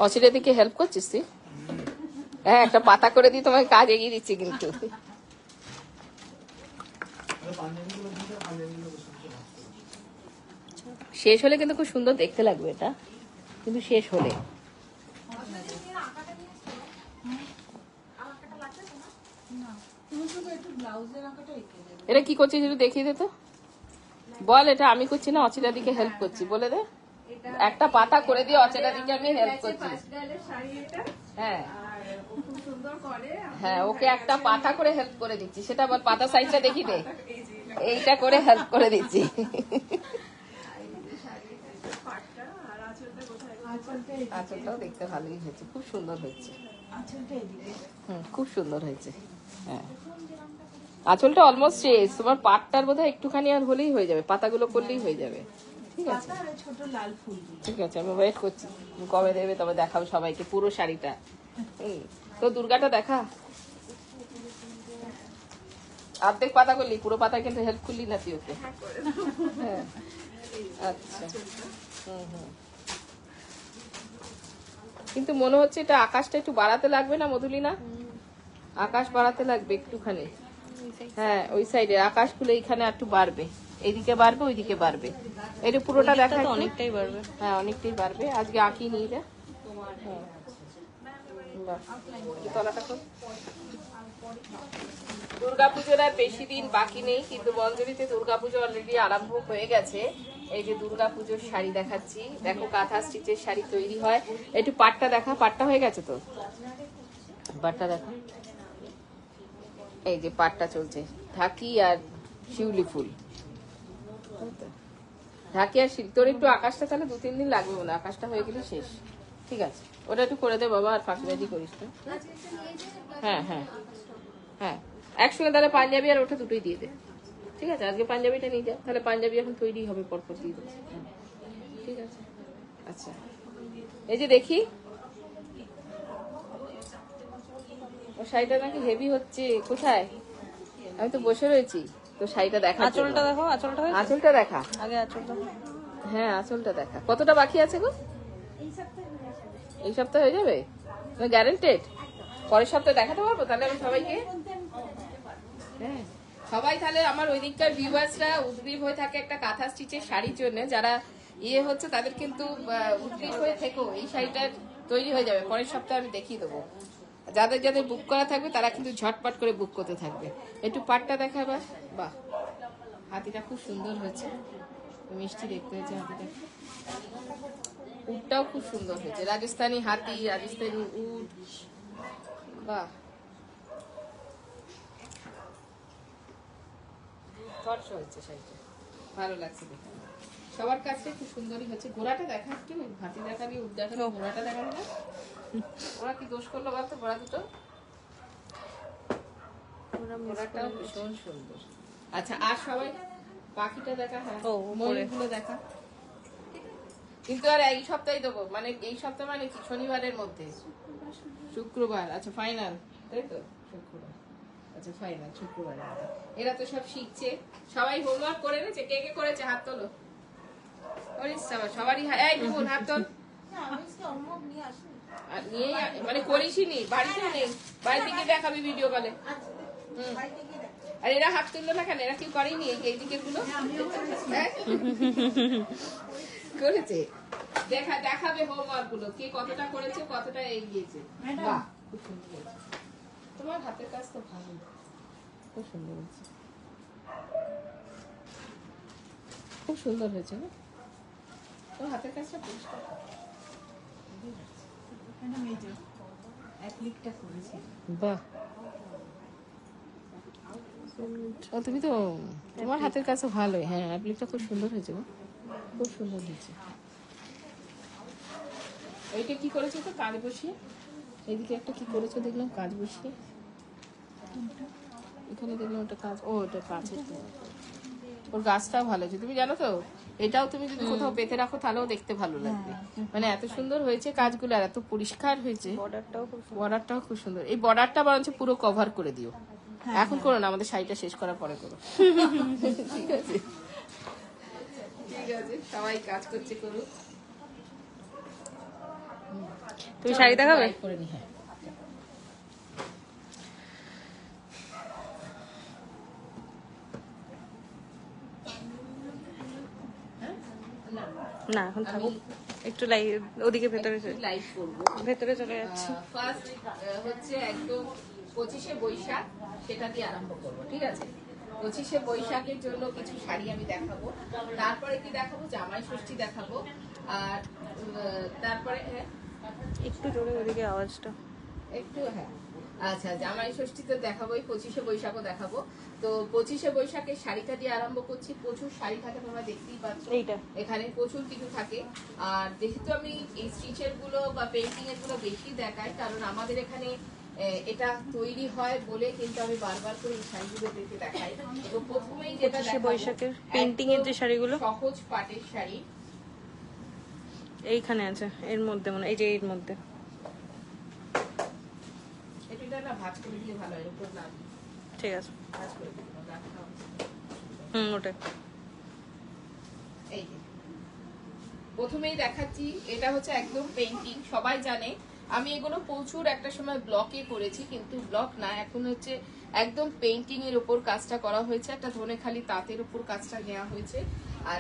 অচিরে দিকে হেল্প করছিস তুই? হ্যাঁ, একটা পাতা করে দিয়ে তোমাকে কাজ এগিয়ে দিচ্ছি কিন্তু। শেষ হলে কিন্তু খুব সুন্দর দেখতে লাগবে এটা, কিন্তু শেষ হলে এটা কি করছিস একটু দেখিয়ে দে তো। বল, এটা আমি করছি না, অচিরা দিকে হেল্প করছি, বলে দে। একটা পাতা করে দিয়ে অচিরা দিকে আমি হেল্প করছি। হ্যাঁ হ্যাঁ, ওকে একটা পাতা করে হেল্প করে দিচ্ছি, সেটা বল, পাতা সাইজটা দেখি দে। এইটা করে হেল্প করে দিচ্ছি। আঁচলটাও দেখতে ভালোই হয়েছে, খুব সুন্দর হয়েছে। খুব সুন্দর হয়েছে। হ্যাঁ, আঁচলটা অলমোস্ট শেষ, তোমার পাটটার বোধহয় একটুখানি আর হলেই হয়ে যাবে, পাতাগুলো করলেই হয়ে যাবে। ঠিক আছে, ঠিক আছে, আমি ওয়েট করছি কবে দেবে, তবে দেখাও সবাইকে পুরো শাড়িটা। তো দুর্গাটা দেখা, অর্ধেক পাতা করলি, পুরো পাতা কিন্তু হেল্প করলি না তুই ওকে। হ্যাঁ, আচ্ছা। কিন্তু মনে হচ্ছে এটা আকাশটা একটু বাড়াতে লাগবে না মধুলিনা? আকাশ বাড়াতে লাগবে একটুখানি। হ্যাঁ, ওই সাইডে আকাশগুলো এইখানে একটু বাড়বে, এইদিকে বাড়বে, ওইদিকে বাড়বে। এটা পুরোটা দেখা অনেকটাই বাড়বে। হ্যাঁ, অনেকটাই বাড়বে। আজকে আঁকি নিয়ে যা। দুর্গাপুজোর আর বেশি দিন বাকি নেই, কিন্তু বঞ্জলিতে দুর্গাপুজো অলরেডি আরম্ভ হয়ে গেছে। এই যে দুর্গাপুজোর শাড়ি দেখাচ্ছি, দেখো কাঁথা স্টিচের শাড়ি তৈরি হয়। একটু পাটটা দেখা, পাটটা হয়ে গেছে তো, পাটটা দেখা। এই যে পাটটা চলছে, ঢাকি আর শিউলি ফুল, ঢাকি আর শিউলি। তোর একটু আকাশটা তাহলে 2-3 দিন লাগবে না, আকাশটা হয়ে গেলে শেষ। ঠিক আছে, ওটা একটু করে দে বাবা, আর ফাঁকিবাজি করিস না। হ্যাঁ হ্যাঁ হ্যাঁ, একসঙ্গে তাহলে পাঞ্জাবি আর ওটা দুটোই দিয়ে দে। ঠিক আছে, আজকে পাঞ্জাবিটা নিয়ে যা, তাহলে পাঞ্জাবি এখন তৈরি হবে, পরপর দিয়ে দেবে। ঠিক আছে, আচ্ছা। এই যে দেখি, ও শাড়িটা নাকি হেভি হচ্ছে। কোথায়? আমি তো বসে রয়েছি, তো শাড়িটা দেখা। আঁচলটা দেখো, আঁচলটা দেখা আগে, আঁচলটা। হ্যাঁ, আঁচলটা দেখা। কতটা বাকি আছে গো? এই সপ্তাহে হয়ে যাবে, গ্যারেন্টেড? পরের সপ্তাহে দেখাতে পারবো তাহলে আমি সবাইকে? হ্যাঁ, সবাই তাহলে আমার ওই দিককার ভিউয়ার্সরা উদ্গ্রীব হয়ে থাকে একটা কাঁথা স্টিচের শাড়ির জন্য, যারা ইয়ে হচ্ছে তাদের কিন্তু উদ্গ্রীব হয়ে থেকো, এই শাড়িটা তৈরি হয়ে যাবে পরের সপ্তাহে, আমি দেখিয়ে দেবো। যাদের যাদের বুক করা থাকবে তারা কিন্তু ঝটপট করে বুক করতে থাকবে। একটু পাটটা দেখাবা। বাহ, হাতিটা খুব সুন্দর হয়েছে, মিষ্টি দেখতে হয়েছে হাতিটা। উটটাও খুব সুন্দর হয়েছে, রাজস্থানী হাতি, রাজস্থানী উট। বাহ, স্পর্শ হচ্ছে শাড়িটা, ভালো লাগছে দেখে। সবার কাছে খুব সুন্দরই হচ্ছে। ঘোড়াটা দেখা, একটু হাতি দেখাবি, উট দেখাবি, ঘোড়াটা দেখাবি না? ওরা কি দোষ করলো বলতো, ঘোড়া দুটো? ঘোড়াটাও ভীষণ সুন্দর। আচ্ছা, আর সবাই পাখিটা দেখা। হ্যাঁ, ময়ূরগুলো দেখা। কিন্তু আর এই সপ্তাহে দেবো, মানে এই সপ্তাহ মানে কি, শনিবারের মধ্যে? শুক্রবার। আচ্ছা, ফাইনাল, তাই তো? শুক্রবার, আচ্ছা ফাইনাল শুক্রবার। এরা তো সব শিখছে, সবাই হোমওয়ার্ক করে নিয়েছে। কে কে করেছে হাত তোলো। সবারই এই দেখুন হাত তোল। আর নিয়ে মানে করিসই নি, বাড়িতেও নেই, বাড়িতে গিয়ে দেখাবি ভিডিও কলে। আর এরা হাত তুললো না কেন? এরা কেউ করেনি এই দিকের গুলো? করেছে, দেখাবে হোমওয়ার্ক গুলো, কে কতটা করেছে, কতটা এগিয়েছে। বাহ, খুব সুন্দর হয়েছে। তোমার হাতের কাজ তো ভালো, খুব সুন্দর হয়েছে, খুব সুন্দর হয়েছে না? তোর হাতের কাজটা পরিষ্কার। বাহ, তুমি তো, তোমার হাতের কাছে ভালোই। হ্যাঁ, অ্যাপ্লিকটা খুব সুন্দর হয়েছে গো, খুব সুন্দর হয়েছে। এইটা কি করেছো তো, কাজ বসিয়ে? এইদিকে একটা কি করেছো দেখলাম, কাজ বসিয়ে। এখানে দেখলাম ওটা কাজ, ও ওটা কাছে। ওর গাছটাও ভালো হয়েছে, তুমি জানো তো? এটাও তুমি যদি কোথাও পেতে রাখো তাহলেও দেখতে ভালো লাগবে। মানে এত সুন্দর হয়েছে কাজগুলো, আর এত পরিষ্কার হয়েছে। বর্ডারটাও খুব সুন্দর। এই বর্ডারটা বরঞ্চ পুরো কভার করে দিও। এখন করো না, আমাদের শাড়িটা শেষ করার পরে করো। ঠিক আছে, ঠিক আছে, সবাই কাজ করছে, করুক। তুমি শাড়ি দেখাবে? করে নি। হ্যাঁ না এখন থাকুক, একটু ওদিকে ভেতরে লাইভ করবো। ভেতরে চলে যাচ্ছি। ফার্স্ট হচ্ছে একদম 25শে বৈশাখ, সেটা দিয়ে আরম্ভ করবো। ঠিক আছে, 25শে বৈশাখের জন্য কিছু শাড়ি আমি দেখাবো, তারপরে কি দেখাবো, জামাই ষষ্ঠী দেখাবো, আর তারপরে একটু জোরে ওদিকে আওয়াজটা একটু। হ্যাঁ আচ্ছা, জামাই ষষ্ঠী তো দেখাবোই, 25শে বৈশাখও দেখাবো। তো 25শে বৈশাখের শাড়িটা দিয়ে আরম্ভ করছি। প্রচুর শাড়ি থাকে, তোমরা দেখতেই পাচ্ছ এখানে প্রচুর কিছু থাকে। আর যেহেতু আমি এই স্টিচের গুলো বা পেইন্টিং এর গুলো বেশি দেখাই, কারণ আমাদের এখানে এটা তৈরি হয় বলে কিন্তু আমি বারবার করে এই শাড়িগুলো দেখে দেখাই। তো প্রথমেই যেটা বৈশাখের পেইন্টিং এর যে শাড়িগুলো, সহজ পাটের শাড়ি এইখানে আছে, এর মধ্যে মানে এই যে এর মধ্যে এটা না ভাঁজ করে দিলে ভালো হয়, উপর না। ঠিক আছে, ভাঁজ করে দিলে ওটা এই প্রথমেই দেখাচ্ছি। এটা হচ্ছে একদম পেইন্টিং, সবাই জানে আমি এগুলো প্রচুর একটা সময় ব্লকে করেছি, কিন্তু ব্লক না, এখন হচ্ছে একদম পেইন্টিং এর উপর কাজটা করা হয়েছে, একটা ধনেখালি তাঁতের উপর কাজটা নেওয়া হয়েছে। আর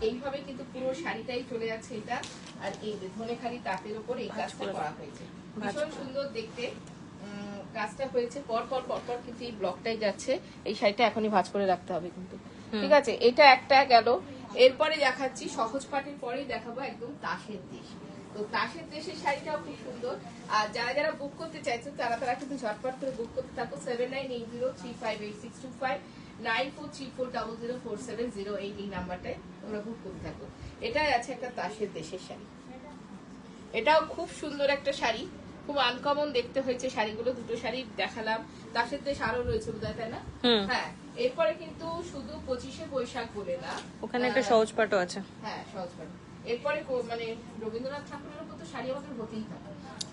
এইভাবে কিন্তু পুরো শাড়িটাই চলে যাচ্ছে এটা। আর এই ধনেখালি তাঁতের উপর এই কাজটা করা হয়েছে, ভীষণ সুন্দর দেখতে কাজটা হয়েছে। পরপর পরপর কিন্তু এই ব্লকটাই যাচ্ছে। এই শাড়িটা এখনই ভাঁজ করে রাখতে হবে কিন্তু। ঠিক আছে, এটা একটা গেল। এরপরে দেখাচ্ছি সহজ পাটের পরেই দেখাবো একদম তাসের দেশ। তো তাসের দেশের শাড়িটাও খুব সুন্দর। আর যারা যারা বুক করতে চাইছো তারা কিন্তু ঝটপট করে বুক করতে থাকো। 7980358625 9434004708 এই নাম্বারটায় তোমরা বুক করতে থাকো। এটাই আছে একটা তাসের দেশের শাড়ি, এটাও খুব সুন্দর একটা শাড়ি, খুব আনকমন দেখতে হয়েছে শাড়িগুলো। দুটো শাড়ি দেখালাম, তাসের দেশ আরো রয়েছে বোধহয়, তাই না? হ্যাঁ, এরপরে কিন্তু শুধু 25শে বৈশাখ বলে না, ওখানে একটা সহজ পাটও আছে। হ্যাঁ সহজ পাট। এরপরে মানে রবীন্দ্রনাথ ঠাকুরের উপর তো শাড়ি আমাদের হতেই থাকে,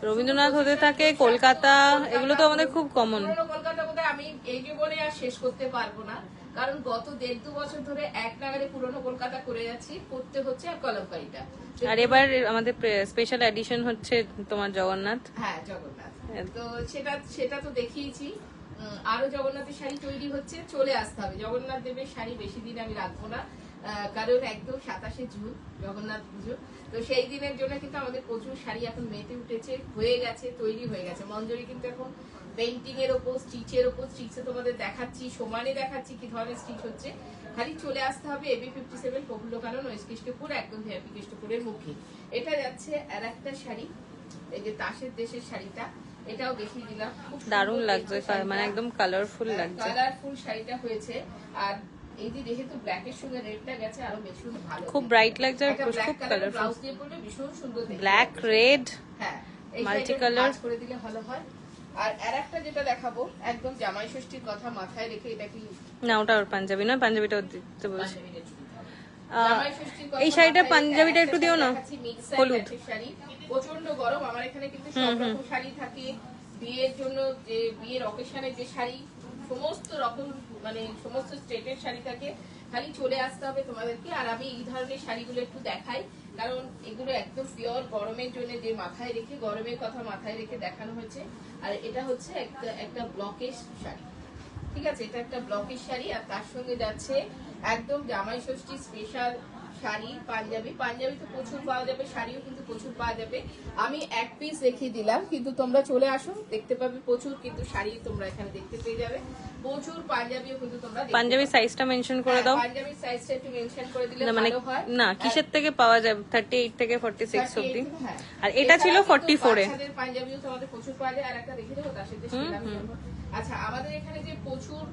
রবীন্দ্রনাথ হতে থাকে, কলকাতা, এগুলো তো আমাদের খুব কমন। কলকাতা বোধহয় আমি এই জীবনে আর শেষ করতে পারবো না, কারণ গত 1.5-2 বছর ধরে এক নাগারে পুরনো কলকাতা করে যাচ্ছি, করতে হচ্ছে আর কলমকারিটা। আর এবার আমাদের স্পেশাল এডিশন হচ্ছে তোমার জগন্নাথ। হ্যাঁ জগন্নাথ, তো সেটা তো দেখিয়েছি। আরো জগন্নাথের শাড়ি তৈরি হচ্ছে, চলে আসতে হবে। জগন্নাথ দেবের শাড়ি বেশি দিন আমি রাখবো না, কারণ একদম 27শে জুন জগন্নাথ পুজো। তো সেই দিনের জন্য কিন্তু আমাদের প্রচুর শাড়ি এখন মেতে উঠেছে, হয়ে গেছে, তৈরি হয়ে গেছে। মঞ্জরি কিন্তু এখন পেইন্টিং এর ওপর, স্টিচের ওপর, স্টিচে তোমাদের দেখাচ্ছি, সমানে দেখাচ্ছি কি ধরনের স্টিচ হচ্ছে। খালি চলে আসতে হবে AB 57 প্রফুল্ল কানন ওয়েস্টকৃষ্টপুর, একদম ভিআইপি কৃষ্টপুরের মুখে। এটা যাচ্ছে আর একটা শাড়ি, এই যে তাসের দেশের শাড়িটা, এটাও দেখিয়ে দিলাম। দারুণ লাগছে, মানে একদম কালারফুল লাগছে, কালারফুল শাড়িটা হয়েছে। আর এই যে যেহেতু ব্ল্যাকের সঙ্গে রেডটা গেছে, আরো ভীষণ ভালো, খুব ব্রাইট লাগছে, আর খুব কালারফুল। ব্লাউজ দিয়ে পরলে ভীষণ সুন্দর দেখতে, ব্ল্যাক রেড, হ্যাঁ মাল্টি কালার করে দিলে ভালো হয়। আর আরেকটা যেটা দেখাবো একদম জামাই ষষ্ঠীর কথা মাথায় রেখে, এটা কি না, ওটা ওর পাঞ্জাবি না, পাঞ্জাবিটা দিতে বলছি। এই শাড়িটা পাঞ্জাবিটা একটু দিও না, হলুদ শাড়ি, প্রচন্ড গরম। আমার এখানে কিন্তু সব রকম শাড়ি থাকে, বিয়ের জন্য যে বিয়ের অকেশনে যে শাড়ি, সমস্ত রকম মানে সমস্ত স্টেটের শাড়ি থাকে, খালি চলে আসতে হবে তোমাদেরকে। আর আমি এই ধরনের শাড়িগুলো একটু দেখাই, কারণ এগুলো একদম পিওর গরমের জন্য, যে মাথায় রেখে, গরমের কথা মাথায় রেখে দেখানো হয়েছে। আর এটা হচ্ছে একটা ব্লকের শাড়ি, ঠিক আছে, এটা একটা ব্লকের শাড়ি। আর তার সঙ্গে যাচ্ছে একদম জামাই ষষ্ঠী স্পেশাল শাড়ি, পাঞ্জাবি। পাঞ্জাবি তো প্রচুর পাওয়া যাবে, শাড়িও কিন্তু প্রচুর পাওয়া যাবে। আমি এক পিস দেখিয়ে দিলাম, কিন্তু তোমরা চলে আসো, দেখতে পাবে প্রচুর কিন্তু শাড়ি তোমরা এখানে দেখতে পেয়ে যাবে, প্রচুর পাঞ্জাবিও কিন্তু তোমরা। পাঞ্জাবি সাইজটা মেনশন করে দাও, পাঞ্জাবির সাইজটা একটু মেনশন করে দিলে মানে ভালো হয়। না, কিসের থেকে পাওয়া যায়? 38 থেকে 46 অবধি। আর এটা ছিল 44 এ। বাচ্চাদের পাঞ্জাবিও তোমাদের প্রচুর পাওয়া যায়। আর একটা দেখে দেবো তার সাথে সেটা আমি বলবো। আচ্ছা, আমাদের এখানে যে প্রচুর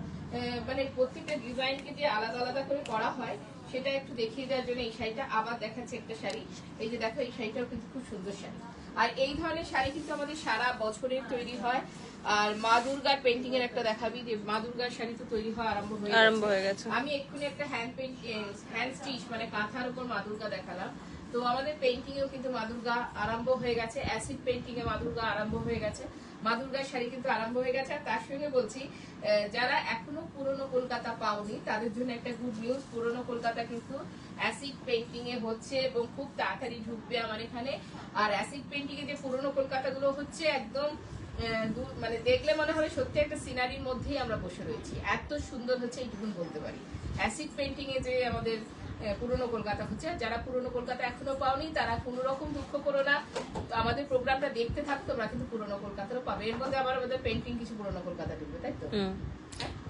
মানে প্রত্যেকটা ডিজাইনকে যে আলাদা আলাদা করে করা হয়, সেটা একটু দেখিয়ে দেওয়ার জন্য এই শাড়িটা আবার দেখাচ্ছে একটা শাড়ি। এই যে দেখো, এই শাড়িটাও কিন্তু খুব সুন্দর শাড়ি। আর এই ধরনের শাড়ি কিন্তু আমাদের সারা বছরের তৈরি হয়। আর মা দুর্গার পেন্টিং এর একটা দেখাবি, যে মা দুর্গার শাড়ি তো তৈরি হওয়া আরম্ভ হয়ে গেছে। আমি এক্ষুনি একটা হ্যান্ড স্টিচ মানে কাঁথার উপর মা দুর্গা দেখালাম। তো আমাদের পেন্টিং এও কিন্তু মা দুর্গা আরম্ভ হয়ে গেছে, অ্যাসিড পেন্টিং এ মা দুর্গা আরম্ভ হয়ে গেছে, মা দুর্গার শাড়ি কিন্তু আরম্ভ হয়ে গেছে। আর তার সঙ্গে বলছি, যারা এখনো পুরনো কলকাতা পাওনি তাদের জন্য একটা গুড নিউজ। পুরনো কলকাতা কিন্তু অ্যাসিড পেইন্টিং এ হচ্ছে এবং খুব তাড়াতাড়ি ঢুকবে আমার এখানে। আর অ্যাসিড পেইন্টিং এ যে পুরোনো কলকাতা গুলো হচ্ছে একদম মানে দেখলে মনে হবে সত্যি একটা সিনারির মধ্যেই আমরা বসে রয়েছি, এত সুন্দর হচ্ছে এইটুকুন বলতে পারি। অ্যাসিড পেইন্টিং এ যে আমাদের পুরোনো কলকাতা হচ্ছে, যারা পুরোনো কলকাতা এখনো পাওনি তারা কোনো রকম দুঃখ করো না, আমাদের প্রোগ্রামটা দেখতে থাকতো, আমরা কিন্তু পুরোনো কলকাতারও পাবে। এর মধ্যে আবার আমাদের পেইন্টিং কিছু পুরোনো কলকাতা ঢুকবে, তাই তো?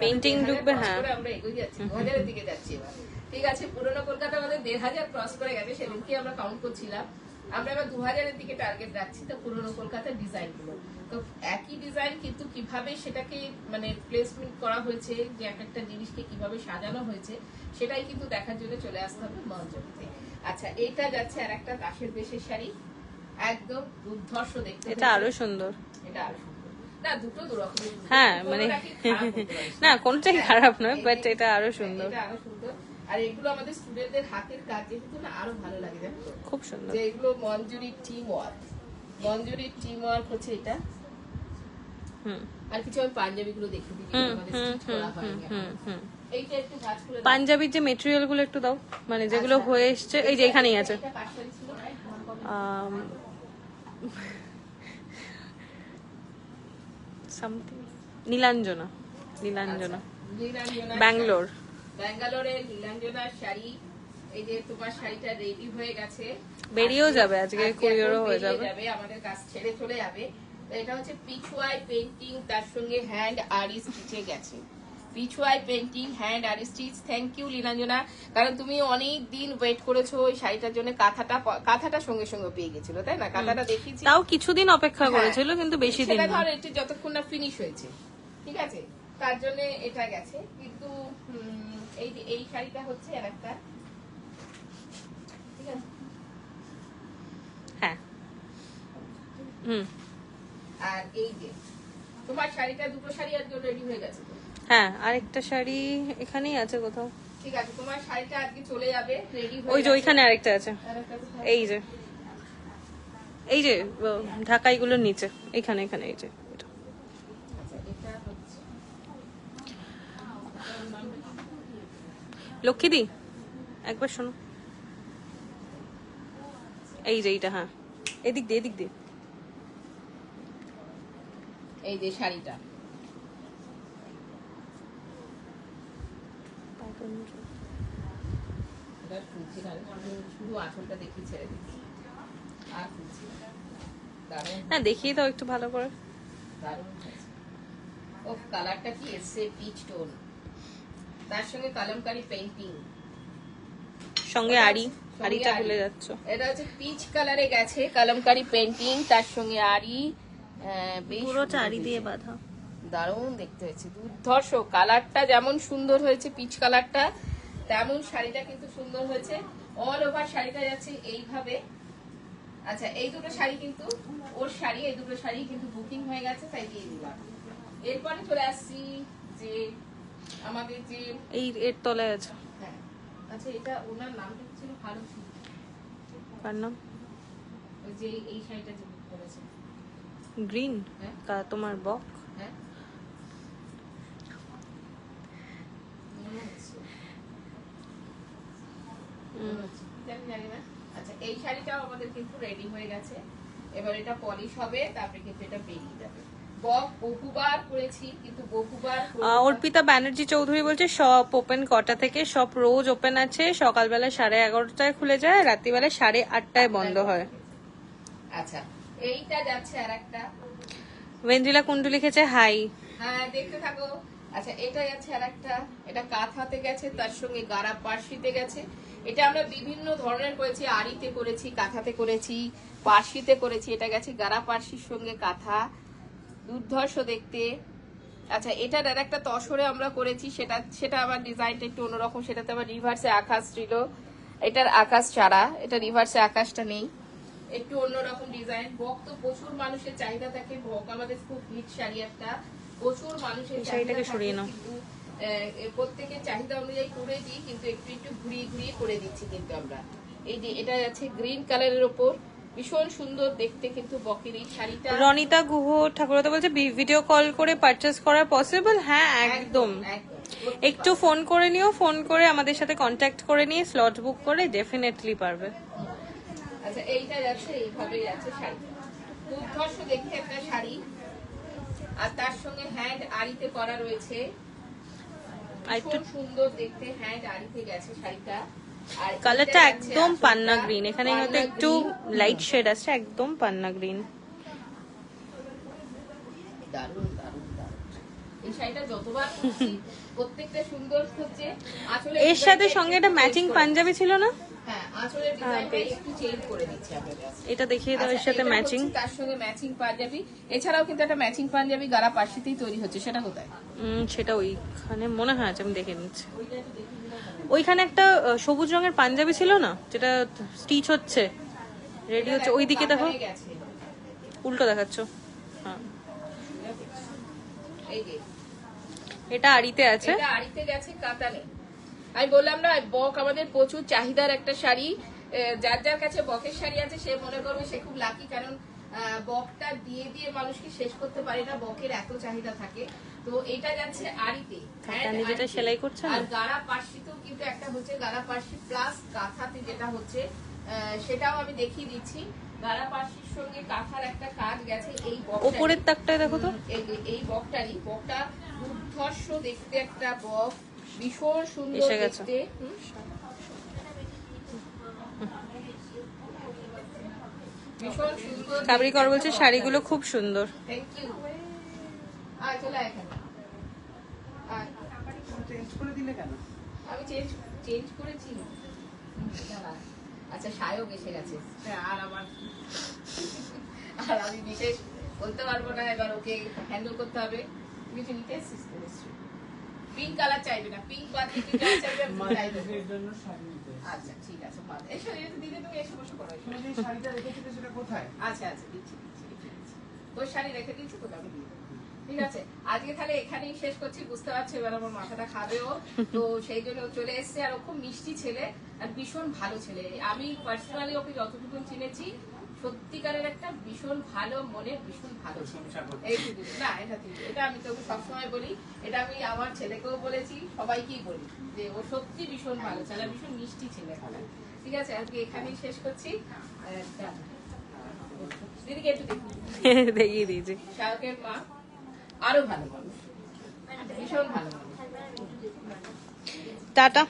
পেইন্টিং ঢুকবে। হ্যাঁ, আমরা এগিয়ে যাচ্ছি 2000 এর দিকে যাচ্ছি এবার। ঠিক আছে, পুরোনো কলকাতা আমাদের 1500 ক্রস করে গেছে, সেদিনকে আমরা কাউন্ট করছিলাম। আমরা এবার 2000 এর দিকে টার্গেট রাখছি। তো পুরোনো কলকাতার ডিজাইন গুলো তো একই ডিজাইন, কিন্তু কিভাবে সেটাকে মানে প্লেসমেন্ট করা হয়েছে, যে একটা জিনিসকে কিভাবে সাজানো হয়েছে, সেটাই কিন্তু দেখার জন্য চলে আসতে হবে মঞ্চে। আচ্ছা, এইটা যাচ্ছে আর একটা তাসের দেশের শাড়ি, একদম দুর্ধর্ষ দেখতে। এটা আরো সুন্দর। এটা আরো সুন্দর না, দুটো দুরকম। হ্যাঁ মানে না, কোনটাই খারাপ নয়, বাট এটা আরো সুন্দর। এটা আরো সুন্দর। আর এগুলো আমাদের স্টুডেন্টদের হাতের কাজ, যেহেতু না আরো ভালো লাগে, জানো তো? খুব সুন্দর। যে এগুলো মঞ্জুরির টিম ওয়ার্ক, মঞ্জুরির টিম ওয়ার্ক হচ্ছে এটা। আর কিছু আমি পাঞ্জাবি গুলো দেখে দিই, আমাদের স্টিচ করা হয়নি। এইটা একটু ভাঁজ করে দাও। পাঞ্জাবির যে মেটেরিয়াল গুলো একটু দাও, মানে যেগুলো হয়ে এসছে, এই যে এখানেই আছে। এটা কাটছাড়ি ছিল সামথিং নীলাঞ্জনা, ব্যাঙ্গালোর। ব্যাঙ্গালোরের নীলাঞ্জনার শাড়ি। এই যে তোমার শাড়িটা রেডি হয়ে গেছে, বেরিয়েও যাবে আজকে, কুরিয়ারও হয়ে যাবে, আমাদের কাছ ছেড়ে চলে যাবে। তো এটা হচ্ছে পিচওয়াই পেইন্টিং, তার সঙ্গে হ্যান্ড আরি স্টিচে গেছে। পিচওয়াই পেইন্টিং, হ্যান্ড আরি স্টিচ। থ্যাংক ইউ লীলাঞ্জনা, কারণ তুমি অনেক দিন ওয়েট করেছো ওই শাড়িটার জন্য। কাঁথাটা সঙ্গে সঙ্গে পেয়ে গেছিল, তাই না? কাঁথাটা দেখিয়েছি, তাও কিছুদিন অপেক্ষা করেছিল, কিন্তু বেশি দিন ধর একটু যতক্ষণ না ফিনিশ হয়েছে, ঠিক আছে, তার জন্য এটা গেছে। কিন্তু এই শাড়িটা হচ্ছে আর একটা, ঠিক আছে? হ্যাঁ, আর এই যে তোমার শাড়িটা, দুটো শাড়ি আজকে রেডি হয়ে গেছে তো? হ্যাঁ, আরেকটা শাড়ি এখানেই আছে কোথাও। ঠিক আছে, তোমার শাড়িটা আজকে চলে যাবে, রেডি হয়ে। ওই যে ওইখানে আরেকটা আছে, এই যে ঢাকাইগুলোর নিচে, এখানে এই যে। লক্ষ্মীদি একবার শোনো, এই যে এইটা। হ্যাঁ, এদিক দিয়ে এই যে শাড়িটা, শুধু আঁচলটা দেখি ছেড়ে দিচ্ছি, আর খুলছি না, দেখিয়ে দাও একটু ভালো করে। দারুণ ও কালারটা কি এসছে, পিচ টোন, তার সঙ্গে কালামকারী পেইন্টিং, সঙ্গে আড়িটা ভুলে যাচ্ছ। এটা হচ্ছে পিচ কালারে গেছে, কালামকারী পেইন্টিং, তার সঙ্গে আড়ি, পুরোটা আড়ি দিয়ে বাঁধা। দারুণ দেখতে হয়েছে, দুর্ধর্ষ। কালারটা যেমন সুন্দর হয়েছে পিচ কালারটা, তেমন শাড়িটা কিন্তু সুন্দর হয়েছে। অল ওভার শাড়িটা যাচ্ছে এইভাবে। আচ্ছা, এই দুটো শাড়ি কিন্তু ওর শাড়ি, এই দুটো শাড়ি কিন্তু বুকিং হয়ে গেছে, তাই দিয়ে দিলাম। এরপরে চলে আসছি যে আমাদের যে এর তলায় আছে। হ্যাঁ, আচ্ছা, এটা ওনার নামটা ছিল ভালো ছিল, কার নাম? ওই যে এই শাড়িটা যে বুক করেছে, গ্রিন। তোমার বক। হ্যাঁ, জানি না। আচ্ছা, এই শাড়িটাও আমাদের কিন্তু রেডি হয়ে গেছে, এবার এটা পলিশ হবে, তারপরে কিন্তু এটা বেরিয়ে যাবে। বহুবার করেছি, কিন্তু বহুবার। অর্পিতা ব্যানার্জি চৌধুরী বলছে শপ ওপেন কটা থেকে? শপ রোজ ওপেন আছে, সকালবেলা 11:30টায় খুলে যায়, রাত্রিবেলা 8:30টায় বন্ধ হয়। আচ্ছা, এইটা যাচ্ছে আর একটা। ওয়েন্দ্রিলা কুন্ডু লিখেছে হাই। হ্যাঁ, দেখতে থাকো। আচ্ছা, এটা যাচ্ছে আর একটা, এটা কাঁথাতে গেছে, তার সঙ্গে গারা পার্সিতে গেছে। এটা আমরা বিভিন্ন ধরনের করেছি, আড়িতে করেছি, কাঁথাতে করেছি, পার্সিতে করেছি। এটা গেছে গারা পার্সির সঙ্গে কাঁথা, দুর্ধর্ষ দেখতে। আচ্ছা, এটার আর একটা তসরে আমরা করেছি, সেটা আবার ডিজাইনটা একটু অন্যরকম, সেটাতে আবার রিভার্সে আকাশ ছিল। এটার আকাশ ছাড়া, এটা রিভার্সে আকাশটা নেই, একটু অন্যরকম ডিজাইন। বক তো প্রচুর মানুষের চাহিদা থাকে, বক আমাদের খুব হিট শাড়ি একটা, প্রচুর মানুষের চাহিদা থাকে, প্রত্যেকের চাহিদা অনুযায়ী করে দিই, কিন্তু একটু একটু ঘুরিয়ে করে দিচ্ছি কিন্তু আমরা। এই যে এটা আছে গ্রিন কালারের ওপর, ভীষণ সুন্দর দেখতে কিন্তু বকের এই শাড়িটা। রনিতা গুহ ঠাকুরতা বলছে ভিডিও কল করে পারচেজ করা পসিবল? হ্যাঁ, একদম। একটু ফোন করে নিও, ফোন করে আমাদের সাথে কন্ট্যাক্ট করে নিয়ে স্লট বুক করে ডেফিনেটলি পারবে। আচ্ছা এইটা যাচ্ছে, এইভাবে যাচ্ছে শাড়ি, দুর্ধর্ষ দেখতে একটা শাড়ি, আর তার সঙ্গে হ্যান্ড আড়িতে করা রয়েছে, খুব সুন্দর দেখতে, হ্যান্ড আড়িতে গেছে শাড়িটা। আর কালারটা একদম পান্না গ্রিন, এখানে হয়তো একটু লাইট শেড আছে, একদম পান্না গ্রিন। দারুণ দারুণ দারুণ, এই শাড়িটা যতবার খুঁজছি প্রত্যেকটা সুন্দর খুঁজছে। আসলে এর সাথে সঙ্গে একটা ম্যাচিং পাঞ্জাবি ছিল না? হ্যাঁ, আসলের ডিজাইনটা একটু চেঞ্জ করে দিচ্ছি আপনাদের। এটা দেখিয়ে দাও, এর সাথে ম্যাচিং, তার সঙ্গে ম্যাচিং পাঞ্জাবি। এছাড়াও কিন্তু একটা ম্যাচিং পাঞ্জাবি গালা পাশিতেই তৈরি হচ্ছে, সেটা কোথায়? সেটা ওইখানে মনে হয় আছে, আমি দেখে নিচ্ছি। ওইখানে একটা সবুজ রঙের পাঞ্জাবি ছিল না, যেটা স্টিচ হচ্ছে, রেডি হচ্ছে, ওই দিকে দেখো, উল্টো দেখাচ্ছ। হ্যাঁ, এই যে এটা আড়িতে আছে, এটা আড়িতে গেছে, কাতানে। আমি বললাম না, বক আমাদের প্রচুর চাহিদার একটা শাড়ি। যার যার কাছে বকের শাড়ি আছে সে মনে করবে সে খুব লাকি, কারণ বকটা দিয়ে দিয়ে মানুষকে শেষ করতে পারে না, বকের এত চাহিদা থাকে। তো এটা যাচ্ছে আড়িতে, যেটা সেলাই করছে, আর গাড়া পার্সিতেও কিন্তু একটা হচ্ছে গাড়া পার্সি প্লাস কাঁথাতে যেটা হচ্ছে সেটাও আমি দেখিয়ে দিচ্ছি। গাড়া পার্সির সঙ্গে কাঁথার একটা কাজ গেছে। এই উপরের তাকটায় দেখো তো, এই বকটারই, বকটা দুর্ধর্ষ দেখতে একটা বক, ভীষণ সুন্দর দেখতে। ভীষণ সুন্দর। কাবরিকর বলছে শাড়িগুলো খুব সুন্দর। Thank you. আয় চলে এখানে, চেঞ্জ করে দিলে কেন? আমি চেঞ্জ করেছি। আচ্ছা, সায়ক এসে গেছে, আর আমি বিশেষ বলতে পারবো না, এবার ওকে হ্যান্ডেল করতে হবে। কিছু নিতে এসেছিস? পিঙ্ক কালার চাইবে না, পিঙ্ক বাদ দিয়ে যা চাইবে আমি তাই দেবো। এর জন্য শাড়ি নিতে এসেছি। আচ্ছা ঠিক আছে, এসো দিদি, তুমি এসে বসে করো। তুমি যে শাড়িটা রেখেছিলে সেটা কোথায়? আচ্ছা আচ্ছা, দিচ্ছি। তোর শাড়ি রেখে দিচ্ছি, তোকে আমি দিয়ে দেবো। ঠিক আছে, আজকে তাহলে এখানেই শেষ করছি। বুঝতে পারছি এবার আমার মাথাটা খাবেও, তো সেই জন্য চলে এসছে। আর ও খুব মিষ্টি ছেলে আর ভীষণ ভালো ছেলে। আমি পার্সোনালি ওকে যতটুকু চিনেছি, সত্যিকারের একটা ভীষণ ভালো মনের, ভীষণ ভালো ছেলে। এই না, এটা আমি তোকে সবসময় বলি, এটা আমি আমার ছেলেকেও বলেছি, সবাইকেই বলি যে ও সত্যি ভীষণ ভালো ছেলে, ভীষণ মিষ্টি ছেলে। ঠিক আছে, আজকে এখানেই শেষ করছি। দিদিকে একটু দেখিয়ে দিয়েছি। শাহরুখের মা আরো ভালো মানুষ, ভীষণ ভালো মানুষ। টাটা।